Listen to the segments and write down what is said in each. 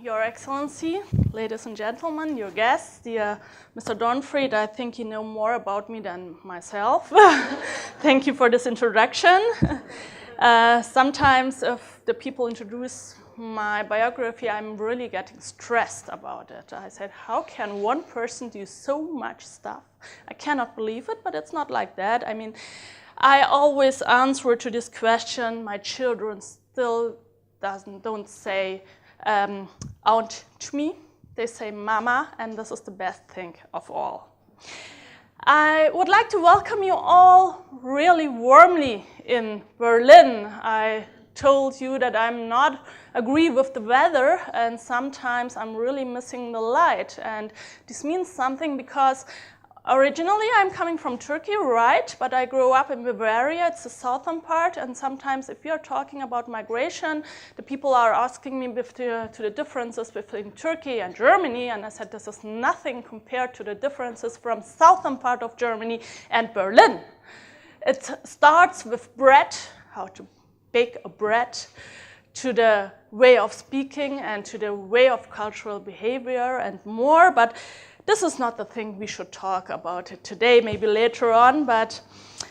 Your Excellency, ladies and gentlemen, your guests, dear Mr. Dornfried, I think you know more about me than myself. Thank you for this introduction. Sometimes if the people introduce my biography, I'm really getting stressed about it. I said, how can one person do so much stuff? I cannot believe it, but it's not like that. I mean, I always answer to this question. My children still don't say aunt to me. They say mama, and this is the best thing of all. I would like to welcome you all really warmly in Berlin. I told you that I'm not agree with the weather, and sometimes I'm really missing the light. And this means something because originally I'm coming from Turkey, right? But I grew up in Bavaria, it's the southern part, and sometimes if you're talking about migration, the people are asking me to the differences between Turkey and Germany, and I said this is nothing compared to the differences from southern part of Germany and Berlin. It starts with bread, how to bake a bread, to the way of speaking and to the way of cultural behavior and more, but this is not the thing we should talk about it today, maybe later on, but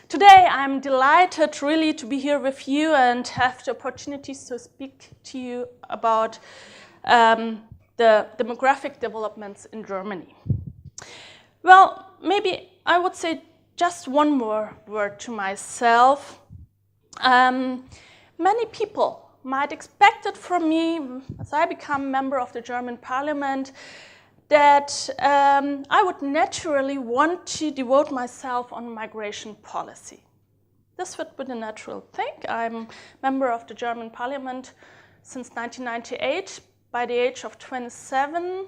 today I'm delighted really to be here with you and have the opportunities to speak to you about the demographic developments in Germany. Well, maybe I would say just one more word to myself. Many people might expect it from me as I become member of the German Parliament that I would naturally want to devote myself on migration policy. This would be the natural thing. I'm member of the German Parliament since 1998. By the age of 27,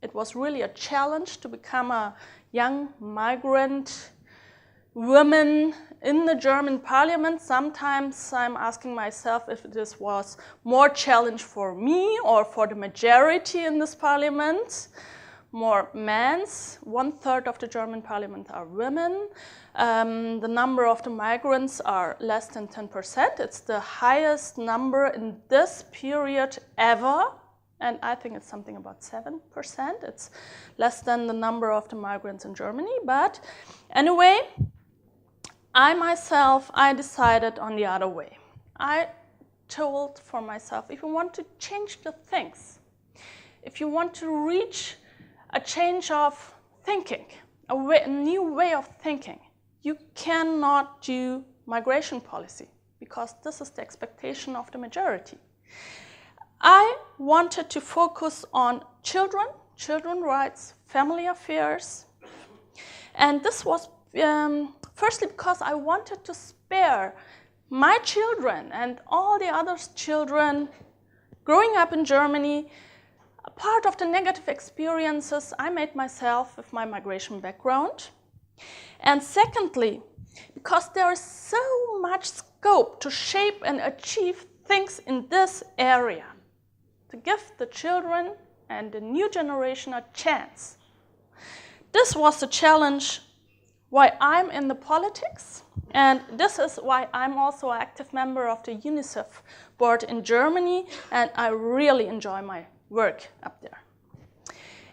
it was really a challenge to become a young migrant woman in the German Parliament. Sometimes I'm asking myself if this was more challenge for me or for the majority in this parliament. More men's, 1/3 of the German Parliament are women. The number of the migrants are less than 10%. It's the highest number in this period ever. And I think it's something about 7%. It's less than the number of the migrants in Germany. But anyway, I decided on the other way. I told for myself, if you want to change the things, if you want to reach a change of thinking, a new way of thinking, you cannot do migration policy because this is the expectation of the majority. I wanted to focus on children rights, family affairs, and this was firstly because I wanted to spare my children and all the other children growing up in Germany a part of the negative experiences I made myself with my migration background. And secondly, because there is so much scope to shape and achieve things in this area, to give the children and the new generation a chance. This was the challenge why I'm in the politics, and this is why I'm also an active member of the UNICEF board in Germany, and I really enjoy my work up there.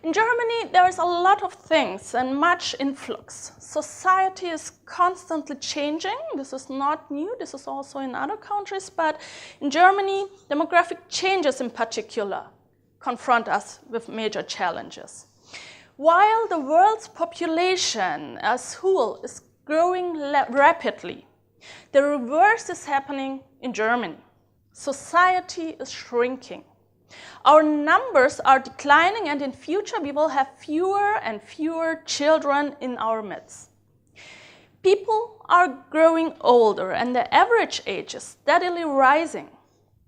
In Germany, there is a lot of things and much influx. Society is constantly changing. This is not new. This is also in other countries, but in Germany, demographic changes in particular confront us with major challenges. While the world's population as whole is growing rapidly, the reverse is happening in Germany. Society is shrinking. Our numbers are declining, and in future we will have fewer and fewer children in our midst. People are growing older, and the average age is steadily rising.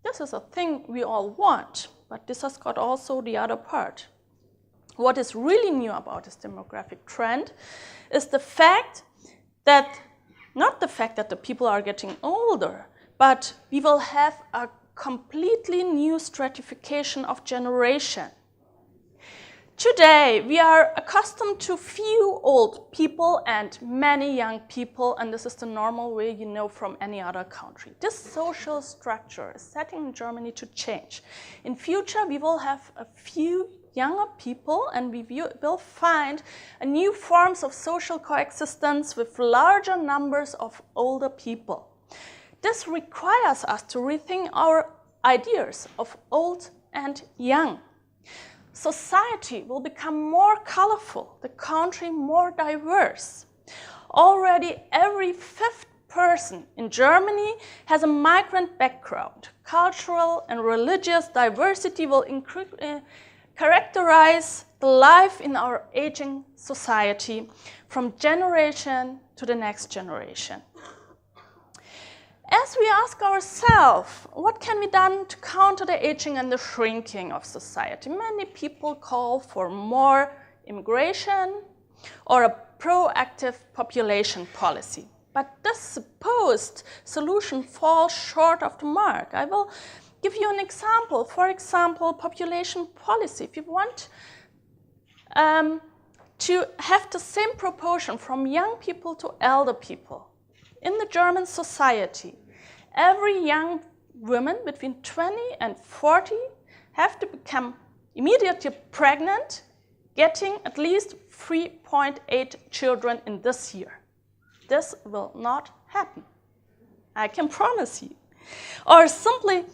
This is a thing we all want, but this has got also the other part. What is really new about this demographic trend is the fact that, not the fact that the people are getting older, but we will have a completely new stratification of generation. Today, we are accustomed to few old people and many young people, and this is the normal way you know from any other country. This social structure is setting in Germany to change. In future, we will have a few younger people, and we will find a new forms of social coexistence with larger numbers of older people. This requires us to rethink our ideas of old and young. Society will become more colorful, the country more diverse. Already every fifth person in Germany has a migrant background. Cultural and religious diversity will characterize the life in our aging society from generation to the next generation. As we ask ourselves, what can be done to counter the aging and the shrinking of society? Many people call for more immigration or a proactive population policy. But this supposed solution falls short of the mark. I will give you an example. For example, population policy. If you want to have the same proportion from young people to elder people in the German society, every young woman between 20 and 40 have to become immediately pregnant, getting at least 3.8 children in this year. This will not happen, I can promise you. Or simply,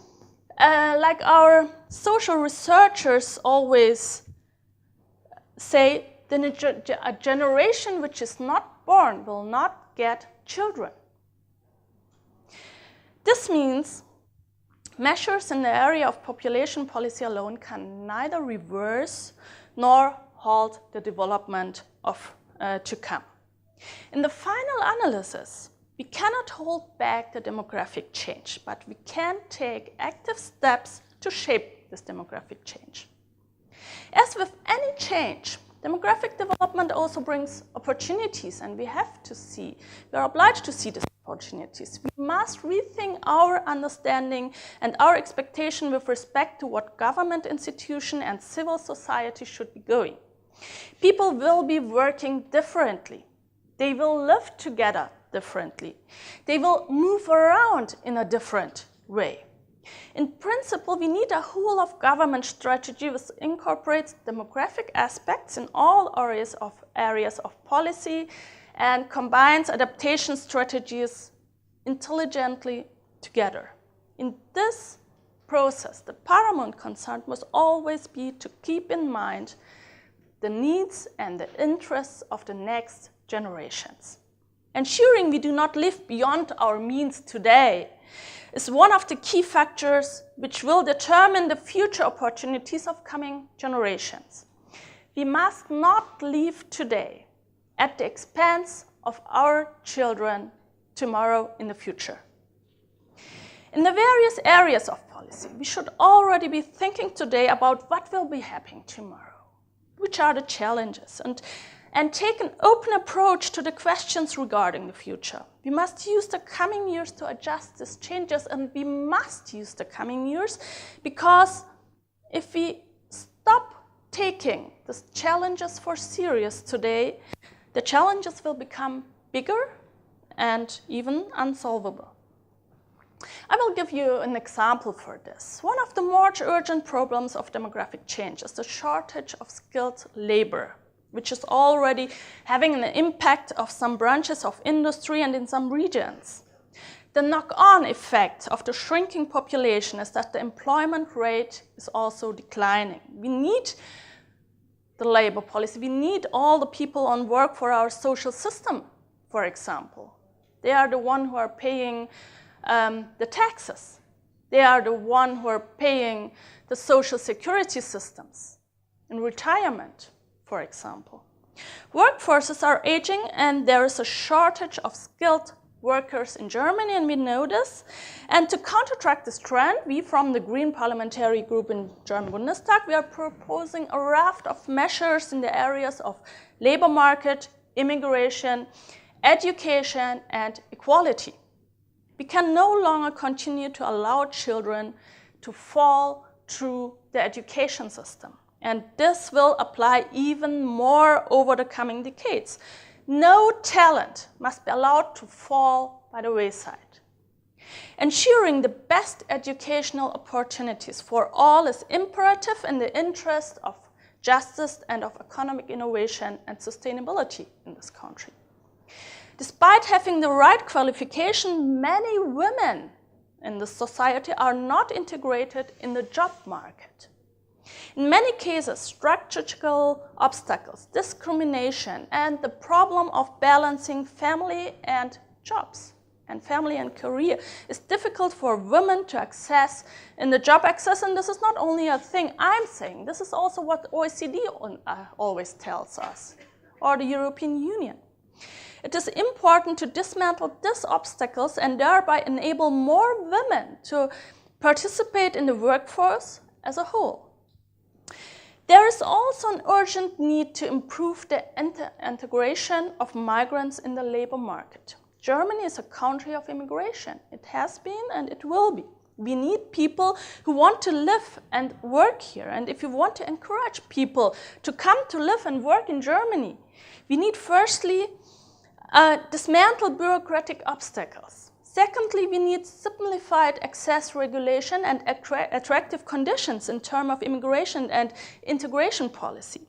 like our social researchers always say, a generation which is not born will not get children. This means measures in the area of population policy alone can neither reverse nor halt the development to come. In the final analysis, we cannot hold back the demographic change, but we can take active steps to shape this demographic change. As with any change, demographic development also brings opportunities, and we are obliged to see these opportunities. We must rethink our understanding and our expectation with respect to what government institution and civil society should be going. People will be working differently. They will live together differently. They will move around in a different way. In principle, we need a whole of government strategy which incorporates demographic aspects in all areas of policy and combines adaptation strategies intelligently together. In this process, the paramount concern must always be to keep in mind the needs and the interests of the next generations. Ensuring we do not live beyond our means today is one of the key factors which will determine the future opportunities of coming generations. We must not live today at the expense of our children tomorrow in the future. In the various areas of policy, we should already be thinking today about what will be happening tomorrow, which are the challenges, and take an open approach to the questions regarding the future. We must use the coming years to adjust these changes, and we must use the coming years because if we stop taking these challenges for serious today, the challenges will become bigger and even unsolvable. I will give you an example for this. One of the more urgent problems of demographic change is the shortage of skilled labor, which is already having an impact of some branches of industry and in some regions. The knock-on effect of the shrinking population is that the employment rate is also declining. We need the labor policy. We need all the people on work for our social system, for example. They are the ones who are paying the taxes. They are the ones who are paying the social security systems in retirement, for example. Workforces are aging and there is a shortage of skilled workers in Germany, and we know this. And to counteract this trend, we from the Green Parliamentary Group in German Bundestag, we are proposing a raft of measures in the areas of labor market, immigration, education, and equality. We can no longer continue to allow children to fall through the education system. And this will apply even more over the coming decades. No talent must be allowed to fall by the wayside. Ensuring the best educational opportunities for all is imperative in the interest of justice and of economic innovation and sustainability in this country. Despite having the right qualification, many women in the society are not integrated in the job market. In many cases, structural obstacles, discrimination, and the problem of balancing family and jobs and family and career is difficult for women to access in the job access. And this is not only a thing I'm saying, this is also what OECD always tells us, or the European Union. It is important to dismantle these obstacles and thereby enable more women to participate in the workforce as a whole. There is also an urgent need to improve the integration of migrants in the labor market. Germany is a country of immigration. It has been and it will be. We need people who want to live and work here. And if you want to encourage people to come to live and work in Germany, we need firstly dismantle bureaucratic obstacles. Secondly, we need simplified access regulation and attractive conditions in terms of immigration and integration policy,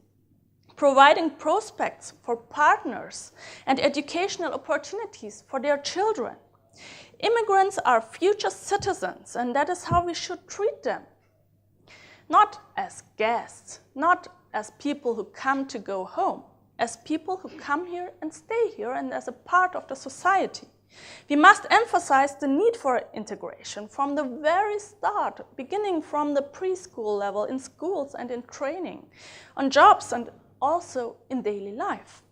providing prospects for partners and educational opportunities for their children. Immigrants are future citizens, and that is how we should treat them. Not as guests, not as people who come to go home, as people who come here and stay here and as a part of the society. We must emphasize the need for integration from the very start, beginning from the preschool level in schools and in training, on jobs and also in daily life.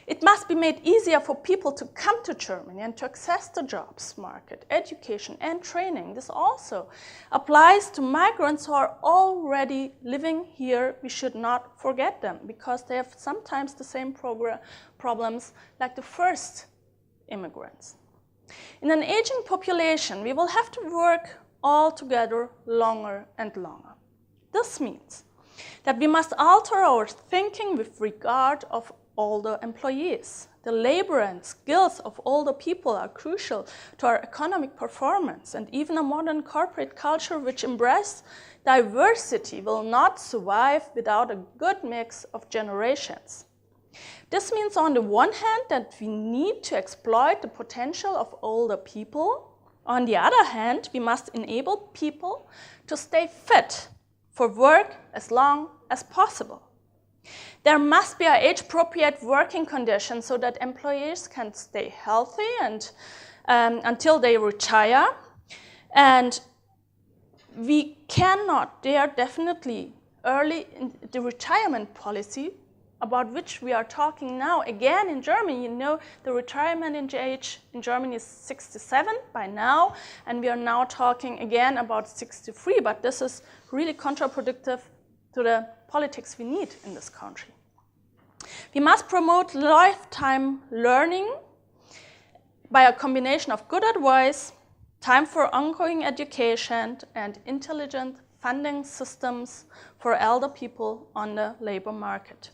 It must be made easier for people to come to Germany and to access the jobs market, education and training. This also applies to migrants who are already living here. We should not forget them because they have sometimes the same problems like the first immigrants. In an aging population, we will have to work all together longer and longer. This means that we must alter our thinking with regard of older employees. The labor and skills of older people are crucial to our economic performance, and even a modern corporate culture which embraces diversity will not survive without a good mix of generations. This means on the one hand that we need to exploit the potential of older people. On the other hand, we must enable people to stay fit for work as long as possible. There must be age-appropriate working conditions so that employees can stay healthy and until they retire. And we cannot dare definitely early in the retirement policy about which we are talking now. Again, in Germany, you know, the retirement age in Germany is 67 by now, and we are now talking again about 63, but this is really counterproductive to the politics we need in this country. We must promote lifetime learning by a combination of good advice, time for ongoing education, and intelligent funding systems for elder people on the labor market.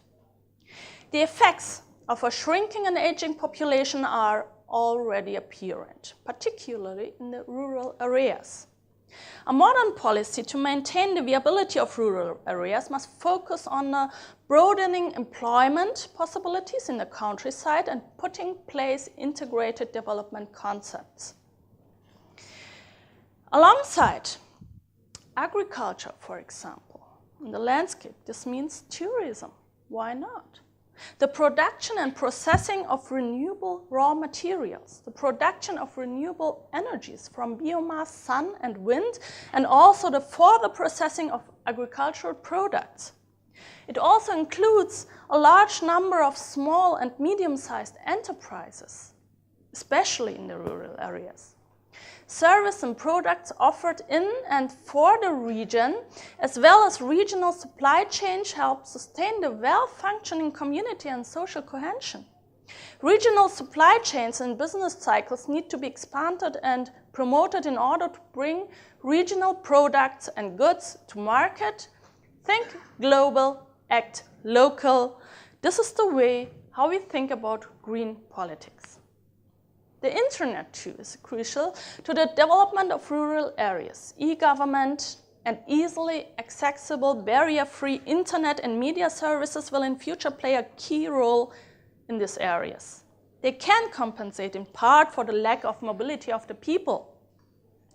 The effects of a shrinking and aging population are already apparent, particularly in the rural areas. A modern policy to maintain the viability of rural areas must focus on broadening employment possibilities in the countryside and putting in place integrated development concepts. Alongside agriculture, for example, in the landscape, this means tourism. Why not? The production and processing of renewable raw materials, the production of renewable energies from biomass, sun and wind, and also the further processing of agricultural products. It also includes a large number of small and medium-sized enterprises, especially in the rural areas. Service and products offered in and for the region, as well as regional supply chains, help sustain the well-functioning community and social cohesion. Regional supply chains and business cycles need to be expanded and promoted in order to bring regional products and goods to market Think global, act local. This is the way how we think about green politics. The internet, too, is crucial to the development of rural areas. E-government and easily accessible, barrier-free internet and media services will in future play a key role in these areas. They can compensate in part for the lack of mobility of the people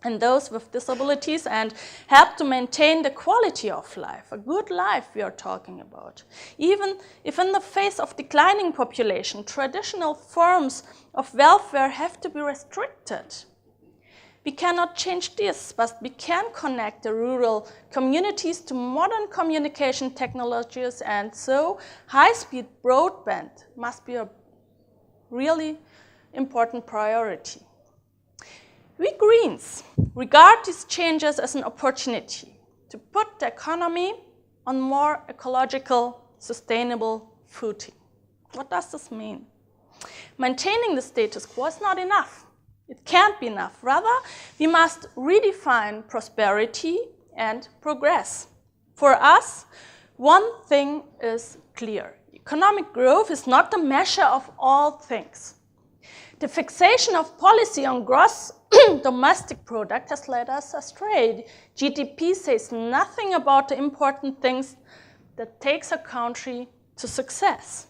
and those with disabilities and help to maintain the quality of life, a good life we are talking about. Even if in the face of declining population, traditional forms of welfare have to be restricted. We cannot change this, but we can connect the rural communities to modern communication technologies, and so high-speed broadband must be a really important priority. We Greens regard these changes as an opportunity to put the economy on more ecological, sustainable footing. What does this mean? Maintaining the status quo is not enough. It can't be enough. Rather, we must redefine prosperity and progress. For us, one thing is clear. Economic growth is not the measure of all things. The fixation of policy on gross domestic product has led us astray. GDP says nothing about the important things that takes a country to success.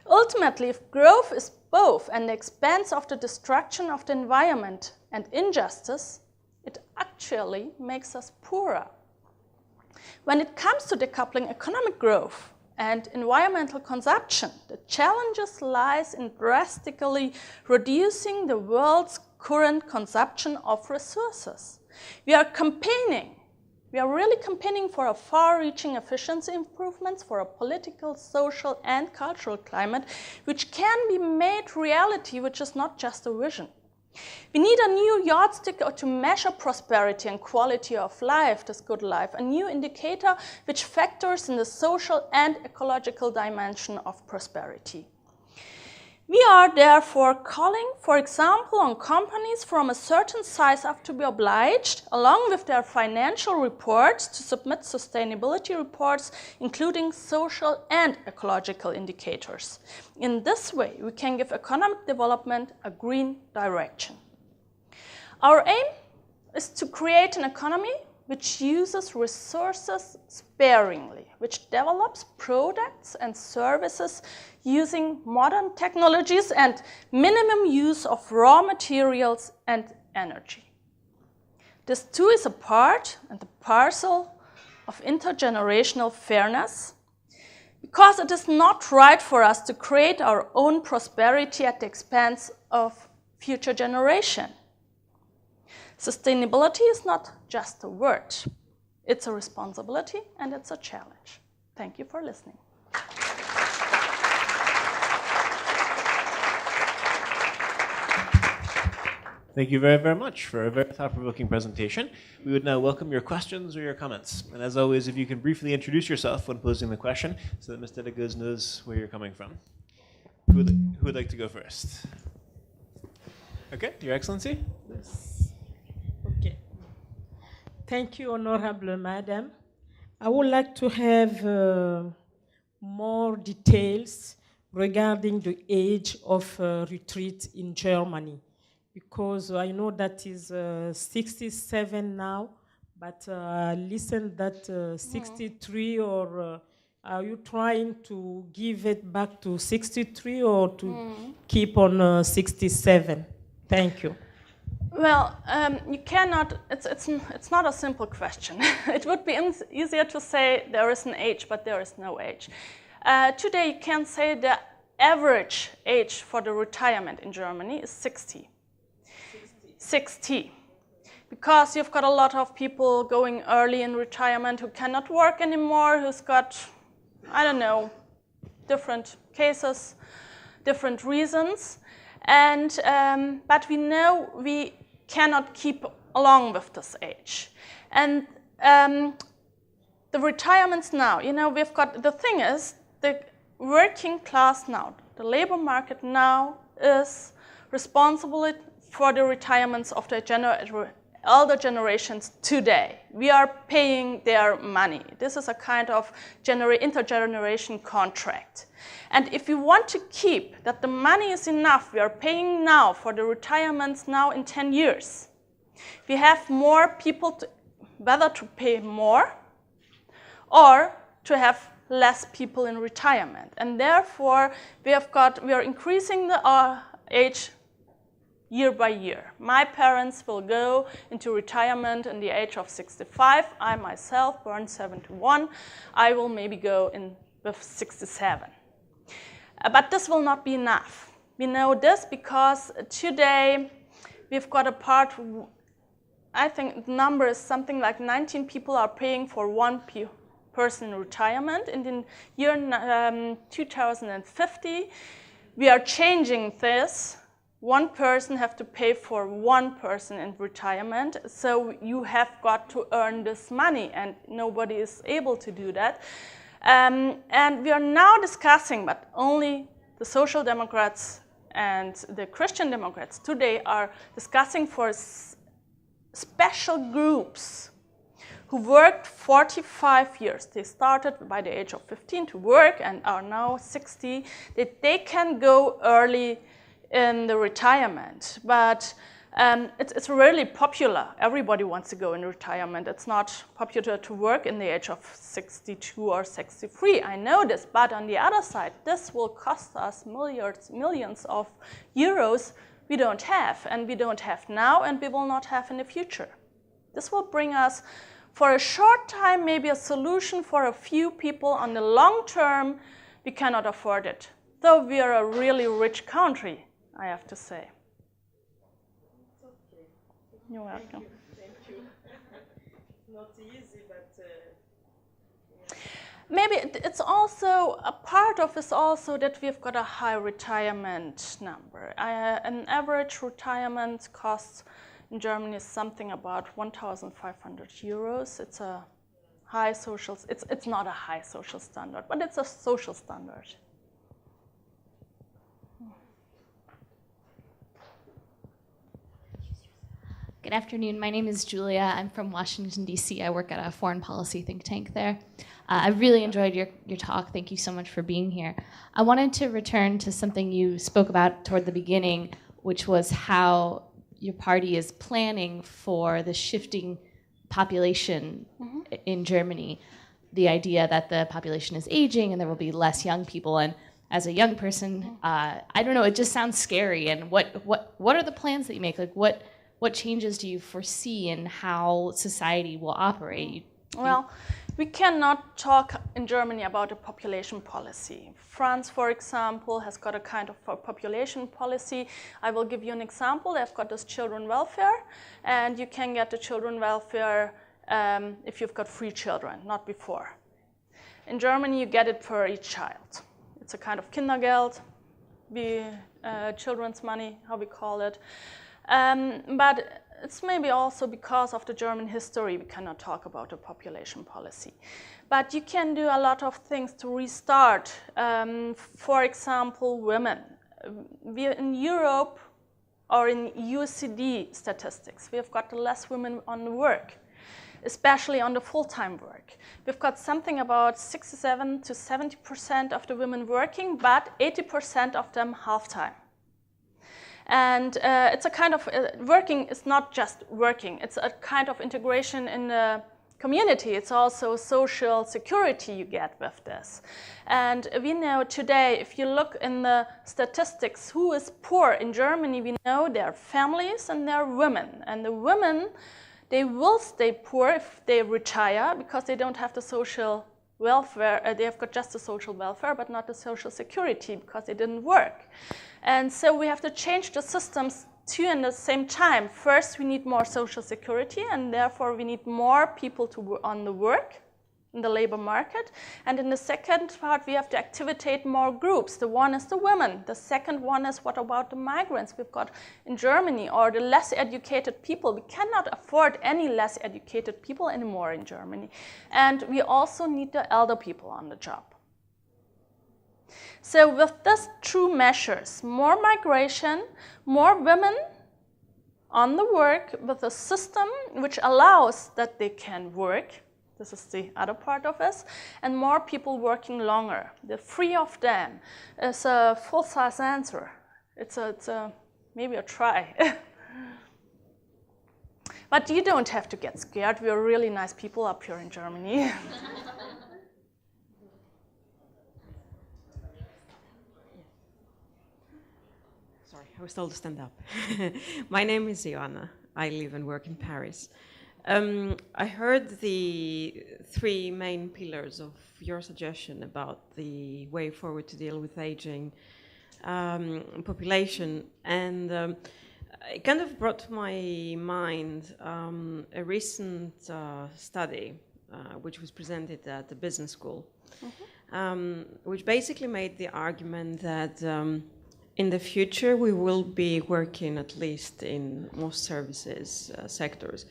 Ultimately, if growth is both at the expense of the destruction of the environment and injustice, it actually makes us poorer. When it comes to decoupling economic growth and environmental consumption, the challenges lies in drastically reducing the world's current consumption of resources. We are really campaigning for a far-reaching efficiency improvements for a political, social, and cultural climate which can be made reality, which is not just a vision. We need a new yardstick to measure prosperity and quality of life, this good life, a new indicator which factors in the social and ecological dimension of prosperity. We are therefore calling, for example, on companies from a certain size up to be obliged, along with their financial reports, to submit sustainability reports, including social and ecological indicators. In this way, we can give economic development a green direction. Our aim is to create an economy which uses resources sparingly, which develops products and services using modern technologies and minimum use of raw materials and energy. This too is a part and a parcel of intergenerational fairness, because it is not right for us to create our own prosperity at the expense of future generations. Sustainability is not just a word. It's a responsibility and it's a challenge. Thank you for listening. Thank you very, very much for a very thought-provoking presentation. We would now welcome your questions or your comments. And as always, if you can briefly introduce yourself when posing the question so that Ms. Deligöz knows where you're coming from. Who would like to go first? Okay, Your Excellency. Okay. Thank you, Honorable Madam. I would like to have more details regarding the age of retreat in Germany, because I know that is 67 now, but listen that 63 or are you trying to give it back to 63 or to keep on 67? Thank you. Well, you cannot, it's not a simple question. It would be easier to say there is an age, but there is no age. Today you can say the average age for the retirement in Germany is 60. 60. Because you've got a lot of people going early in retirement who cannot work anymore, who's got, I don't know, different cases, different reasons. And, but we know we cannot keep along with this age. And the retirements now, you know, we've got, the thing is, the working class now, the labor market now is responsible for the retirements of the elder generations today. We are paying their money. This is a kind of intergeneration contract. And if we want to keep that the money is enough, we are paying now for the retirements now in 10 years. We have more people, whether to pay more or to have less people in retirement. And therefore, we are increasing the age year by year. My parents will go into retirement in the age of 65. I myself, born 71, I will maybe go in with 67. But this will not be enough. We know this because today we've got a part, I think the number is something like 19 people are paying for one person in retirement. In the year 2050, we are changing this. One person have to pay for one person in retirement, so you have got to earn this money, and nobody is able to do that. And we are now discussing, but only the Social Democrats and the Christian Democrats today are discussing for special groups who worked 45 years. They started by the age of 15 to work and are now 60, that they can go early in the retirement, but it's really popular. Everybody wants to go in retirement. It's not popular to work in the age of 62 or 63. I know this, but on the other side, this will cost us millions of euros we don't have, and we don't have now, and we will not have in the future. This will bring us, for a short time, maybe a solution for a few people. On the long term, we cannot afford it, though we are a really rich country, I have to say. Okay. You're welcome. Thank you. Not easy, but Maybe it's also, a part of is also that we've got a high retirement number. An average retirement cost in Germany is something about 1,500 euros. It's a high social, it's not a high social standard, but it's a social standard. Good afternoon. My name is Julia. I'm from Washington, D.C. I work at a foreign policy think tank there. I really enjoyed your talk. Thank you so much for being here. I wanted to return to something you spoke about toward the beginning, which was how your party is planning for the shifting population in Germany. The idea that the population is aging and there will be less young people. And as a young person, I don't know, it just sounds scary. And what are the plans that you make? Like what changes do you foresee in how society will operate? Well, we cannot talk in Germany about a population policy. France, for example, has got a kind of a population policy. I will give you an example. They've got this children welfare, and you can get the children welfare if you've got 3 children, not before. In Germany, you get it per each child. It's a kind of Kindergeld, children's money, how we call it. But it's maybe also because of the German history we cannot talk about a population policy. But you can do a lot of things to restart. For example, women. We in Europe or in OECD statistics, we have got less women on the work, especially on the full-time work. We've got something about 67 to 70% of the women working, but 80% of them half-time. And it's a kind of, working is not just working, it's a kind of integration in the community. It's also social security you get with this. And we know today, if you look in the statistics, who is poor in Germany, we know they're families and they're women. And the women, they will stay poor if they retire because they don't have the social welfare, they have got just the social welfare, but not the social security because they didn't work. And so we have to change the systems two in the same time. First, we need more social security, and therefore we need more people on the work, in the labor market. And in the second part, we have to activate more groups. The one is the women. The second one is what about the migrants we've got in Germany, or the less educated people. We cannot afford any less educated people anymore in Germany. And we also need the elder people on the job. So with these two measures, more migration, more women, on the work with a system which allows that they can work. This is the other part of this. And more people working longer. The three of them is a full-size answer. It's a maybe a try. But you don't have to get scared. We are really nice people up here in Germany. Sorry, I was told to stand up. My name is Joanna. I live and work in Paris. I heard the three main pillars of your suggestion about the way forward to deal with aging population, and it kind of brought to my mind a recent study which was presented at the business school, which basically made the argument that in the future we will be working, at least in most services sectors,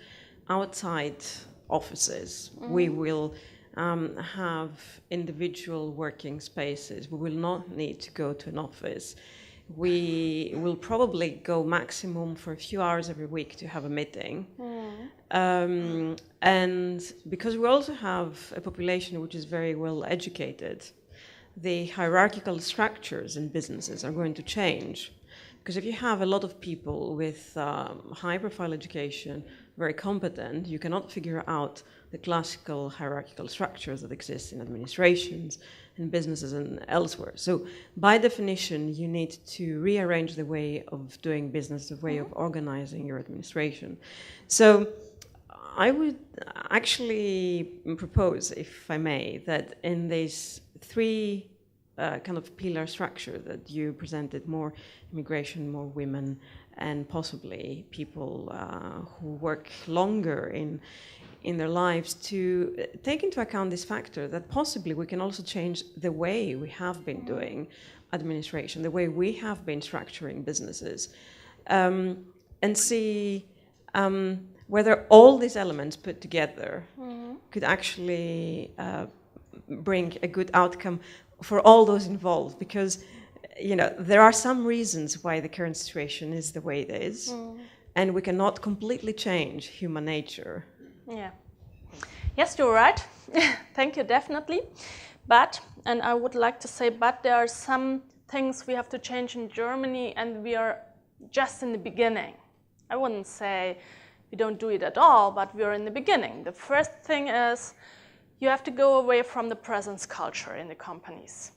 outside offices. We will have individual working spaces. We will not need to go to an office. We will probably go maximum for a few hours every week to have a meeting. And because we also have a population which is very well educated, the hierarchical structures in businesses are going to change. Because if you have a lot of people with high-profile education, very competent, you cannot figure out the classical hierarchical structures that exist in administrations, in businesses, and elsewhere. So, by definition, you need to rearrange the way of doing business, the way of organizing your administration. So, I would actually propose, if I may, that in these three kind of pillar structure that you presented, more immigration, more women, and possibly people who work longer in their lives, to take into account this factor that possibly we can also change the way we have been doing administration, the way we have been structuring businesses, and see whether all these elements put together could actually bring a good outcome for all those involved, because there are some reasons why the current situation is the way it is, and we cannot completely change human nature. Yeah. Yes, you're right. Thank you, definitely. But, and I would like to say, but there are some things we have to change in Germany, and we are just in the beginning. I wouldn't say we don't do it at all, but we are in the beginning. The first thing is you have to go away from the presence culture in the companies.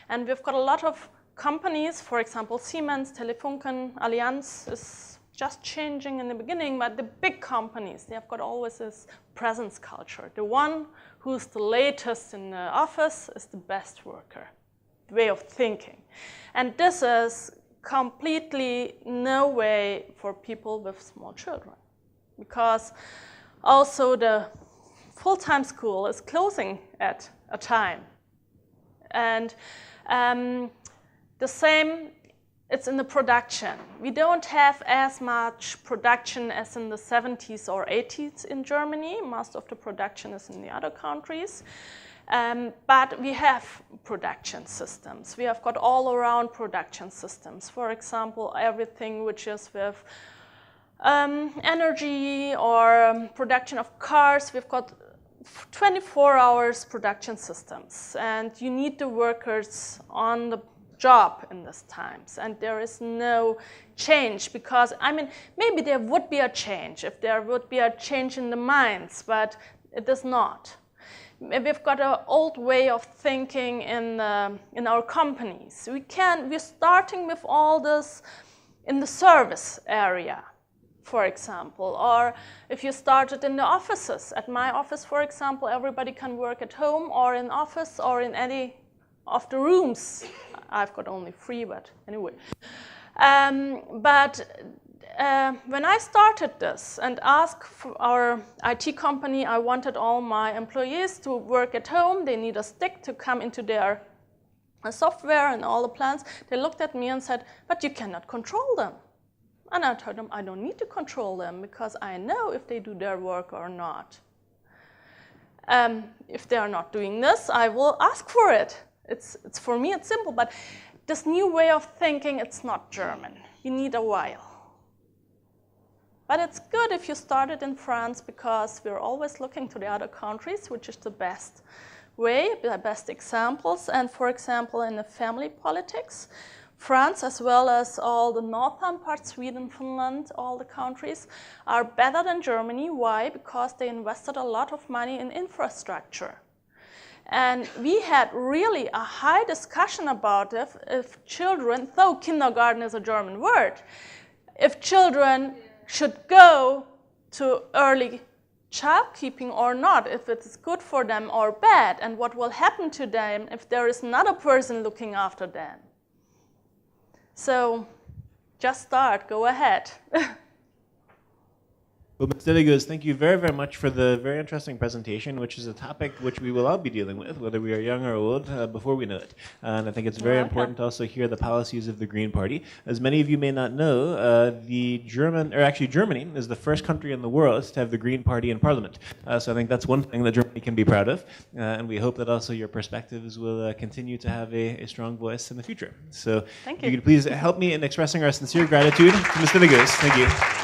And we've got a lot of companies, for example, Siemens, Telefunken, Allianz is just changing in the beginning, but the big companies, they have got always this presence culture. The one who's the latest in the office is the best worker, way of thinking. And this is completely no way for people with small children, because also the full-time school is closing at a time. And the same, it's in the production. We don't have as much production as in the 70s or 80s in Germany. Most of the production is in the other countries. But we have production systems. We have got all-around production systems. For example, everything which is with energy or production of cars, we've got 24 hours production systems, and you need the workers on the job in these times, and there is no change, because maybe there would be a change if there would be a change in the minds, but it is not. We've got an old way of thinking in our companies. We're starting with all this in the service area, for example, or if you started in the offices. At my office, for example, everybody can work at home or in office or in any of the rooms. I've got only 3, but anyway. When I started this and asked for our IT company, I wanted all my employees to work at home. They need a stick to come into their software and all the plans. They looked at me and said, but you cannot control them. And I told them, I don't need to control them, because I know if they do their work or not. If they are not doing this, I will ask for it. It's for me, it's simple, but this new way of thinking, it's not German. You need a while. But it's good if you started in France because we're always looking to the other countries, which is the best way, the best examples. And for example, in the family politics, France, as well as all the northern parts, Sweden, Finland, all the countries, are better than Germany. Why? Because they invested a lot of money in infrastructure. And we had really a high discussion about if children, though kindergarten is a German word, if children should go to early childkeeping or not, if it's good for them or bad, and what will happen to them if there is another person looking after them. So just start, go ahead. Well, Ms. Deligöz, thank you very, very much for the very interesting presentation, which is a topic which we will all be dealing with, whether we are young or old, before we know it. And I think it's very important to also hear the policies of the Green Party. As many of you may not know, Germany is the first country in the world to have the Green Party in Parliament. So I think that's one thing that Germany can be proud of. And we hope that also your perspectives will continue to have a strong voice in the future. So Thank if you could please help me in expressing our sincere gratitude to Ms. Deligöz. Thank you.